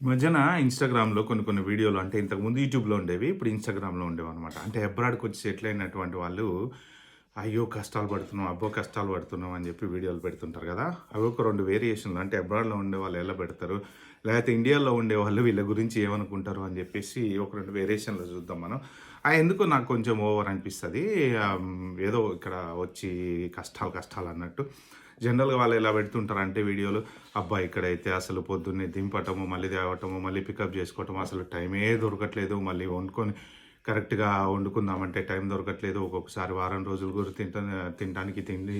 మధ్యన ఇన్‌స్టాగ్రామ్‌లో కొన్ని వీడియోలు అంటే ఇంతకుముందు యూట్యూబ్‌లో ఉండేవి. ఇప్పుడు ఇన్‌స్టాగ్రామ్‌లో ఉండేవన్నమాట. అంటే అబ్రాడ్‌కొచ్చి సెటిల్ అయినటువంటి వాళ్ళు, అయ్యో! కష్టాలు పడుతున్నాం, అబ్బో! కష్టాలు పడుతున్నాం అని చెప్పి వీడియోలు పెడుతుంటారు కదా! అవి ఒక 2 వేరియేషన్‌లు. అంటే అబ్రాడ్‌లో ఉండేవాళ్ళు ఎలా పెడతారు? లేకపోతే ఇండియాలో ఉండేవాళ్ళు వీళ్ళ గురించి ఏమనుకుంటారు అని చెప్పేసి ఒక 2 వేరియేషన్‌లో చూద్దాం మనం. ఎందుకో నాకు కొంచెం ఓవర్ అనిపిస్తది. ఏదో ఇక్కడ వచ్చి కష్టాలు అన్నట్టు. జనరల్‌గా వాళ్ళు ఎలా పెడుతుంటారంటే వీడియోలు, అబ్బా! ఇక్కడైతే అసలు పొద్దున్నే దింపటము, మళ్ళీ తేవటము, మళ్ళీ పికప్ చేసుకోవటము, అసలు టైమే దొరకట్లేదు. మళ్ళీ వండుకొని కరెక్ట్‌గా వండుకుందామంటే టైం దొరకట్లేదు. ఒక్కొక్కసారి వారం రోజులు కూడా తినటానికి తిండి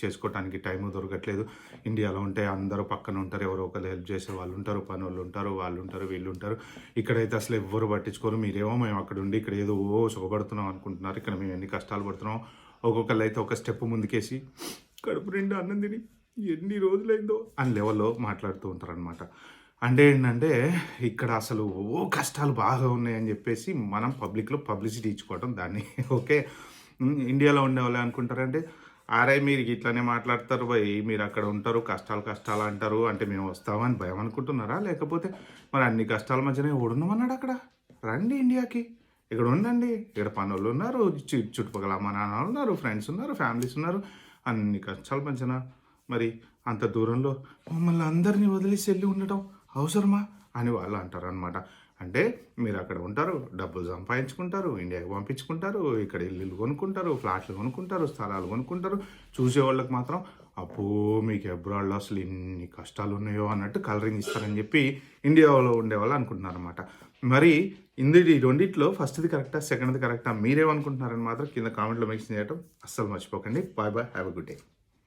చేసుకోవటానికి టైము దొరకట్లేదు. ఇండియాలో ఉంటే అందరూ పక్కన ఉంటారు. ఎవరో ఒకళ్ళు హెల్ప్ చేసే వాళ్ళు ఉంటారు. పనోళ్ళు ఉంటారు. వాళ్ళు ఉంటారు. వీళ్ళు ఉంటారు. ఇక్కడైతే అసలు ఎవ్వరు పట్టించుకోరు. మీరేమో మేము అక్కడ ఉండి ఇక్కడ ఏదో సుఖపడుతున్నాం అనుకుంటున్నారు. ఇక్కడ మేము ఎన్ని కష్టాలు పడుతున్నాం. ఒక్కొక్కళ్ళైతే ఒక స్టెప్ ముందుకేసి కడుపు నిండా అన్నం తిని ఎన్ని రోజులైందో అని లెవెల్‌లో మాట్లాడుతూ ఉంటారనమాట. అంటే ఏంటంటే, ఇక్కడ అసలు కష్టాలు బాగా ఉన్నాయని చెప్పేసి మనం పబ్లిక్‌లో పబ్లిసిటీ ఇచ్చుకోవడం దాన్ని. ఓకే. ఇండియాలో ఉండేవాళ్ళు అనుకుంటారంటే, "అరే! మీరు ఇట్లనే మాట్లాడతారు భయ్. మీరు అక్కడ ఉంటారు. కష్టాలు అంటారు. అంటే మేము వస్తామని భయం అనుకుంటున్నారా? లేకపోతే మరి అన్ని కష్టాల మధ్యన ఎవడుండమన్నాడు అక్కడ? రండి ఇండియాకి. ఇక్కడ ఉండండి. ఇక్కడ పనోళ్ళు ఉన్నారు. చుట్టుపక్కల అమ్మ నాన్న ఉన్నారు. ఫ్రెండ్స్ ఉన్నారు. ఫ్యామిలీస్ ఉన్నారు. అన్ని కష్టాల మధ్యన మరి అంత దూరంలో మమ్మల్ని అందరినీ వదిలేసి వెళ్ళి ఉండటం అవసరమా అని వాళ్ళు అంటారనమాట. అంటే మీరు అక్కడ ఉంటారు, డబ్బులు సంపాదించుకుంటారు, ఇండియాకి పంపించుకుంటారు, ఇక్కడ ఇల్లులు కొనుక్కుంటారు, ఫ్లాట్లు కొనుక్కుంటారు, స్థలాలు కొనుక్కుంటారు. చూసేవాళ్ళకి మాత్రం అబ్బో! మీకు అబ్రాడ్‌లో అసలు ఎన్ని కష్టాలు ఉన్నాయో అన్నట్టు కలరింగ్ ఇస్తారని చెప్పి ఇండియాలో ఉండేవాళ్ళు అనుకుంటున్నారనమాట. మరి ఈ రెండిట్లో ఫస్ట్‌ది కరెక్టా? సెకండ్‌ది కరెక్టా? మీరేమనుకుంటున్నారని మాత్రం కింద కామెంట్‌లో మెన్షన్ చేయడం అస్సలు మర్చిపోకండి. Bye bye. Have a good day.